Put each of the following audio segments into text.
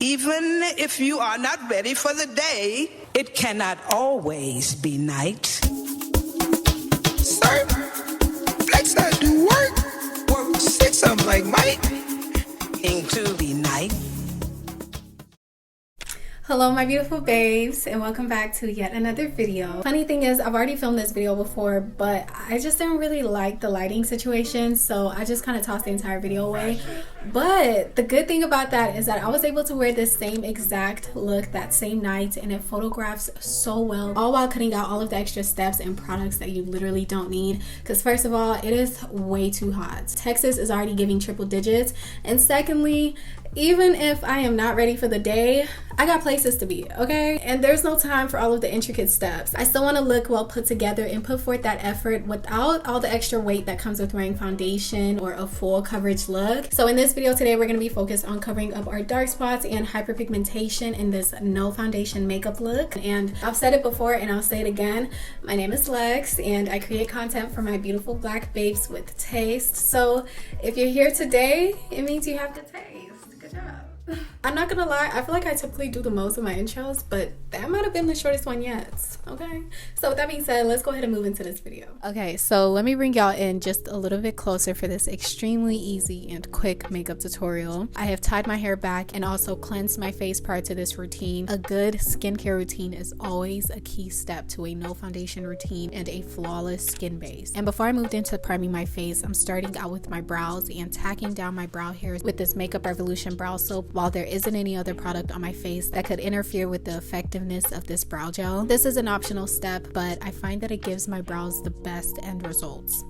Even if you are not ready for the day, it cannot always be night. Sir, flex that do work. Say something like Mike. Into the night. Hello my beautiful babes, and welcome back to yet another video. Funny thing is, I've already filmed this video before, but I just didn't really like the lighting situation, so I just kind of tossed the entire video away. But the good thing about that is that I was able to wear this same exact look that same night, and it photographs so well, all while cutting out all of the extra steps and products that you literally don't need. Because first of all, it is way too hot. Texas is already giving triple digits, and secondly, even if I am not ready for the day, I got places to be, okay? And there's no time for all of the intricate steps. I still want to look well put together and put forth that effort without all the extra weight that comes with wearing foundation or a full coverage look. So in this video today, we're going to be focused on covering up our dark spots and hyperpigmentation in this no foundation makeup look. And I've said it before and I'll say it again, my name is Lex and I create content for my beautiful black babes with taste. So if you're here today, it means you have the taste. Good job. I'm not gonna lie, I feel like I typically do the most of my intros, but that might have been the shortest one yet, okay? So with that being said, let's go ahead and move into this video. Okay, so let me bring y'all in just a little bit closer for this extremely easy and quick makeup tutorial. I have tied my hair back and also cleansed my face prior to this routine. A good skincare routine is always a key step to a no foundation routine and a flawless skin base. And before I moved into priming my face, I'm starting out with my brows and tacking down my brow hairs with this Makeup Revolution brow soap, while there isn't any other product on my face that could interfere with the effectiveness of this brow gel. This is an optional step, but I find that it gives my brows the best end results.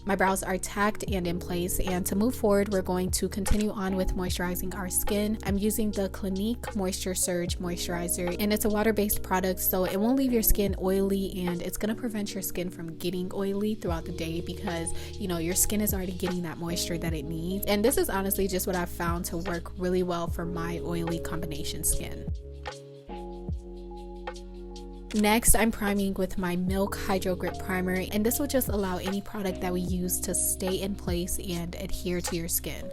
My brows are tacked and in place, and to move forward, we're going to continue on with moisturizing our skin. I'm using the Clinique Moisture Surge Moisturizer, and it's a water-based product, so it won't leave your skin oily, and it's going to prevent your skin from getting oily throughout the day because, you know, your skin is already getting that moisture that it needs. And this is honestly just what I've found to work really well for my oily combination skin. Next, I'm priming with my Milk Hydro Grip Primer, and this will just allow any product that we use to stay in place and adhere to your skin.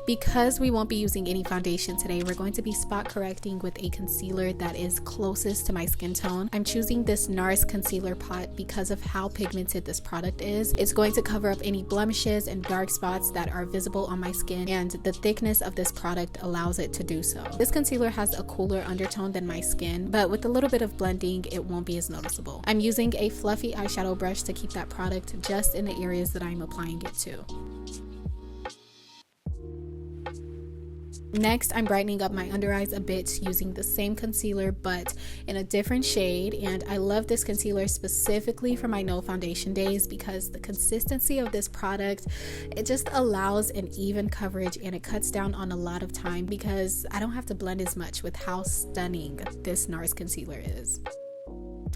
Because we won't be using any foundation today, we're going to be spot correcting with a concealer that is closest to my skin tone. I'm choosing this Nars Concealer Pot because of how pigmented this product is. It's going to cover up any blemishes and dark spots that are visible on my skin, and the thickness of this product allows it to do so. This concealer has a cooler undertone than my skin, but with a little bit of blending, it won't be as noticeable. I'm using a fluffy eyeshadow brush to keep that product just in the areas that I'm applying it to. Next, I'm brightening up my under eyes a bit using the same concealer but in a different shade, and I love this concealer specifically for my no foundation days because the consistency of this product, it just allows an even coverage and it cuts down on a lot of time because I don't have to blend as much with how stunning this Nars concealer is.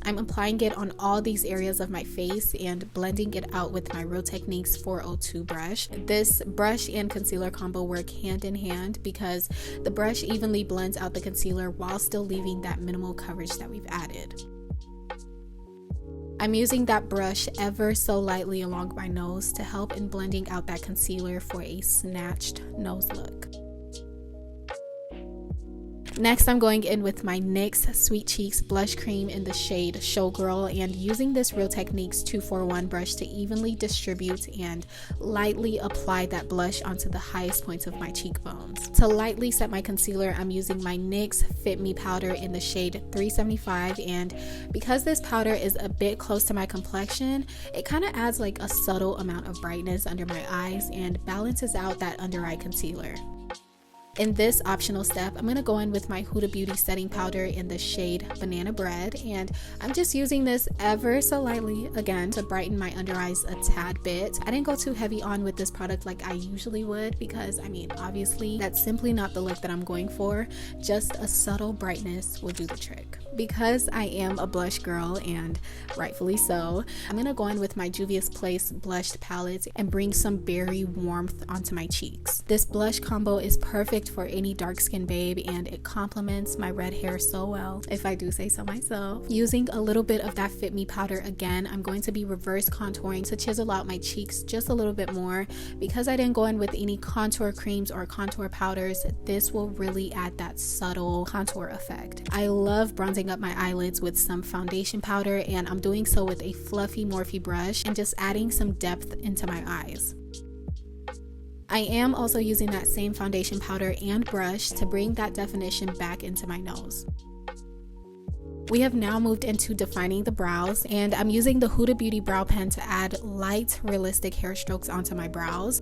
I'm applying it on all these areas of my face and blending it out with my Real Techniques 402 brush. This brush and concealer combo work hand in hand because the brush evenly blends out the concealer while still leaving that minimal coverage that we've added. I'm using that brush ever so lightly along my nose to help in blending out that concealer for a snatched nose look. Next, I'm going in with my NYX Sweet Cheeks Blush Cream in the shade Showgirl and using this Real Techniques 241 brush to evenly distribute and lightly apply that blush onto the highest points of my cheekbones. To lightly set my concealer, I'm using my NYX Fit Me powder in the shade 375, and because this powder is a bit close to my complexion, it kind of adds like a subtle amount of brightness under my eyes and balances out that under eye concealer. In this optional step, I'm going to go in with my Huda Beauty setting powder in the shade Banana Bread, and I'm just using this ever so lightly again to brighten my under eyes a tad bit. I didn't go too heavy on with this product like I usually would because, I mean, obviously that's simply not the look that I'm going for. Just a subtle brightness will do the trick. Because I am a blush girl, and rightfully so, I'm going to go in with my Juvia's Place blush palette and bring some berry warmth onto my cheeks. This blush combo is perfect perfect for any dark skin babe, and it complements my red hair so well, if I do say so myself. Using a little bit of that Fit Me powder again, I'm going to be reverse contouring to chisel out my cheeks just a little bit more. Because I didn't go in with any contour creams or contour powders, this will really add that subtle contour effect. I love bronzing up my eyelids with some foundation powder, and I'm doing so with a fluffy Morphe brush and just adding some depth into my eyes. I am also using that same foundation powder and brush to bring that definition back into my nose. We have now moved into defining the brows, and I'm using the Huda Beauty brow pen to add light, realistic hair strokes onto my brows.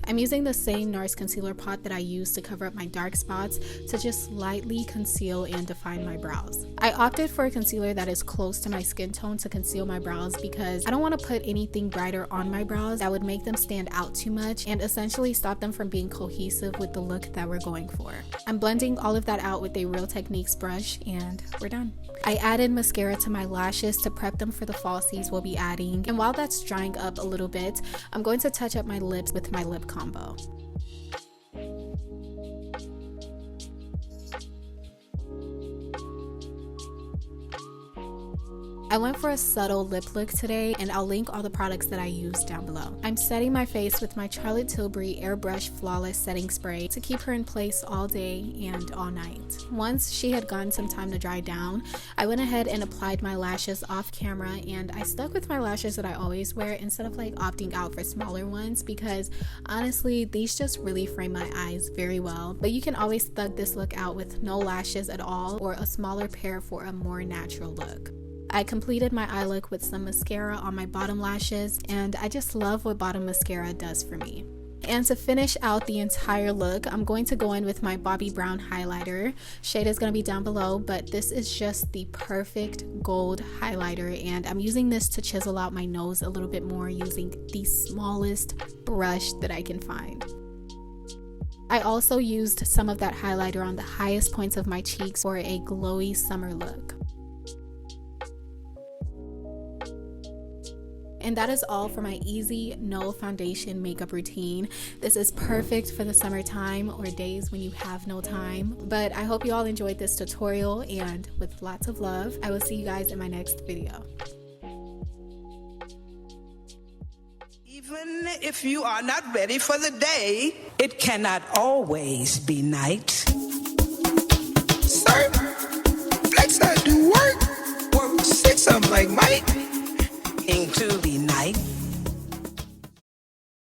I'm using the same Nars Concealer Pot that I used to cover up my dark spots to just lightly conceal and define my brows. I opted for a concealer that is close to my skin tone to conceal my brows because I don't want to put anything brighter on my brows that would make them stand out too much and essentially stop them from being cohesive with the look that we're going for. I'm blending all of that out with a Real Techniques brush, and we're done. I added mascara to my lashes to prep them for the falsies we'll be adding, and while that's drying up a little bit, I'm going to touch up my lips with my lip combo. I went for a subtle lip look today, and I'll link all the products that I used down below. I'm setting my face with my Charlotte Tilbury Airbrush Flawless Setting Spray to keep her in place all day and all night. Once she had gotten some time to dry down, I went ahead and applied my lashes off camera, and I stuck with my lashes that I always wear instead of like opting out for smaller ones because honestly, these just really frame my eyes very well. But you can always thug this look out with no lashes at all or a smaller pair for a more natural look. I completed my eye look with some mascara on my bottom lashes, and I just love what bottom mascara does for me. And to finish out the entire look, I'm going to go in with my Bobbi Brown highlighter. Shade is going to be down below, but this is just the perfect gold highlighter, and I'm using this to chisel out my nose a little bit more using the smallest brush that I can find. I also used some of that highlighter on the highest points of my cheeks for a glowy summer look. And that is all for my easy, no foundation makeup routine. This is perfect for the summertime or days when you have no time. But I hope you all enjoyed this tutorial, and with lots of love, I will see you guys in my next video. Even if you are not ready for the day, it cannot always be night. Sir, flex I do work. Work 6 I'm like Mike. Into the night.